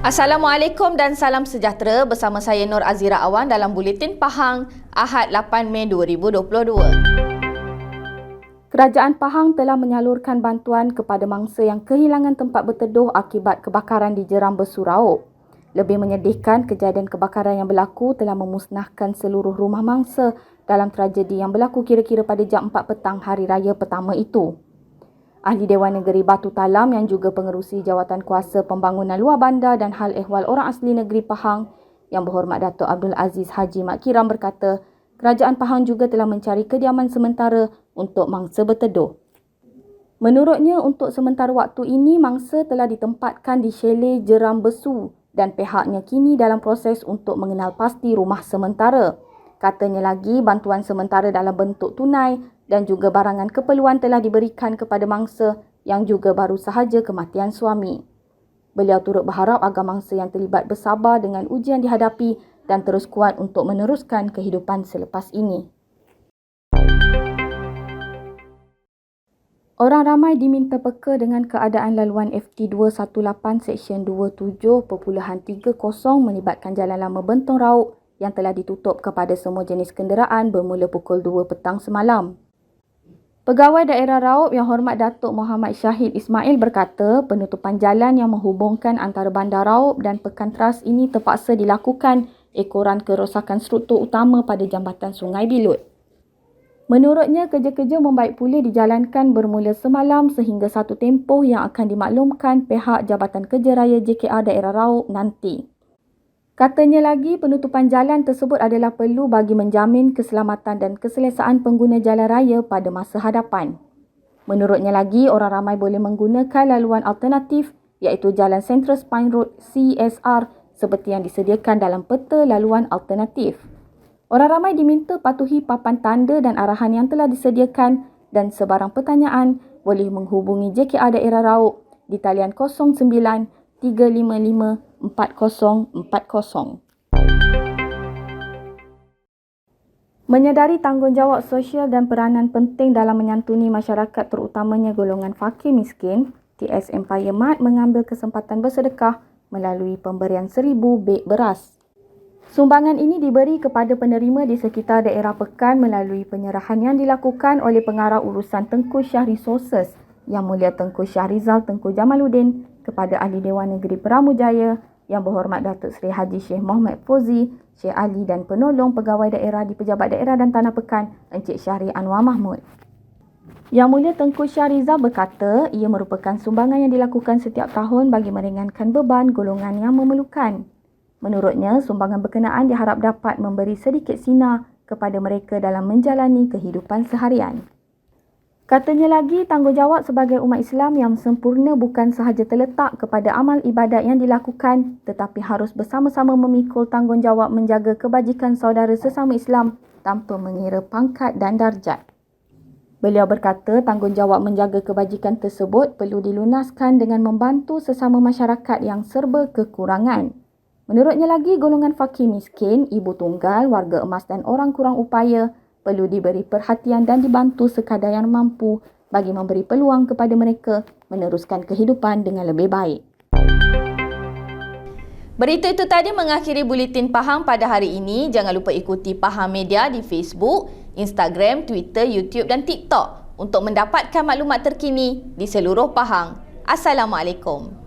Assalamualaikum dan salam sejahtera, bersama saya Nur Azira Awan dalam Buletin Pahang Ahad 8 Mei 2022. Kerajaan Pahang telah menyalurkan bantuan kepada mangsa yang kehilangan tempat berteduh akibat kebakaran di Jeram Bersurau. Lebih menyedihkan, kejadian kebakaran yang berlaku telah memusnahkan seluruh rumah mangsa dalam tragedi yang berlaku kira-kira pada jam 4 petang hari raya pertama itu. Ahli Dewan Negeri Batu Talam yang juga pengerusi Jawatan Kuasa Pembangunan Luar Bandar dan Hal Ehwal Orang Asli Negeri Pahang, Yang Berhormat Datuk Abdul Aziz Haji Mat Kiram berkata, Kerajaan Pahang juga telah mencari kediaman sementara untuk mangsa berteduh. Menurutnya, untuk sementara waktu ini, mangsa telah ditempatkan di Chalet Jeram Bersu dan pihaknya kini dalam proses untuk mengenal pasti rumah sementara. Katanya lagi, bantuan sementara dalam bentuk tunai dan juga barangan keperluan telah diberikan kepada mangsa yang juga baru sahaja kematian suami. Beliau turut berharap agar mangsa yang terlibat bersabar dengan ujian dihadapi dan terus kuat untuk meneruskan kehidupan selepas ini. Orang ramai diminta peka dengan keadaan laluan FT 218 Seksyen 27.30 melibatkan Jalan Lama Bentong Raub yang telah ditutup kepada semua jenis kenderaan bermula pukul 2 petang semalam. Pegawai Daerah Raub Yang Hormat Datuk Muhammad Syahid Ismail berkata, penutupan jalan yang menghubungkan antara Bandar Raub dan Pekan Teras ini terpaksa dilakukan ekoran kerosakan struktur utama pada jambatan Sungai Bilut. Menurutnya, kerja-kerja membaik pulih dijalankan bermula semalam sehingga satu tempoh yang akan dimaklumkan pihak Jabatan Kerja Raya JKR Daerah Raub nanti. Katanya lagi, penutupan jalan tersebut adalah perlu bagi menjamin keselamatan dan keselesaan pengguna jalan raya pada masa hadapan. Menurutnya lagi, orang ramai boleh menggunakan laluan alternatif iaitu Jalan Central Spine Road CSR seperti yang disediakan dalam peta laluan alternatif. Orang ramai diminta patuhi papan tanda dan arahan yang telah disediakan dan sebarang pertanyaan boleh menghubungi JKR Daerah Raub di talian 09 355 4040. Menyedari tanggungjawab sosial dan peranan penting dalam menyantuni masyarakat terutamanya golongan fakir miskin, TS Empire Mart mengambil kesempatan bersedekah melalui pemberian 1000 beg beras. Sumbangan ini diberi kepada penerima di sekitar daerah Pekan melalui penyerahan yang dilakukan oleh Pengarah Urusan Tengku Syah Resources Yang Mulia Tengku Syahrizal Tengku Jamaluddin kepada Ahli Dewan Negeri Peramujaya Yang Berhormat Datuk Seri Haji Sheikh Muhammad Fauzi, Syekh Ali dan penolong pegawai daerah di Pejabat Daerah dan Tanah Pekan, Encik Syahri Anwar Mahmud. Yang Mulia Tengku Syahrizal berkata, ia merupakan sumbangan yang dilakukan setiap tahun bagi meringankan beban golongan yang memerlukan. Menurutnya, sumbangan berkenaan diharap dapat memberi sedikit sinar kepada mereka dalam menjalani kehidupan seharian. Katanya lagi, tanggungjawab sebagai umat Islam yang sempurna bukan sahaja terletak kepada amal ibadat yang dilakukan tetapi harus bersama-sama memikul tanggungjawab menjaga kebajikan saudara sesama Islam tanpa mengira pangkat dan darjat. Beliau berkata, tanggungjawab menjaga kebajikan tersebut perlu dilunaskan dengan membantu sesama masyarakat yang serba kekurangan. Menurutnya lagi, golongan fakir miskin, ibu tunggal, warga emas dan orang kurang upaya perlu diberi perhatian dan dibantu sekadar yang mampu bagi memberi peluang kepada mereka meneruskan kehidupan dengan lebih baik. Berita itu tadi mengakhiri Buletin Pahang pada hari ini. Jangan lupa ikuti Pahang Media di Facebook, Instagram, Twitter, YouTube dan TikTok untuk mendapatkan maklumat terkini di seluruh Pahang. Assalamualaikum.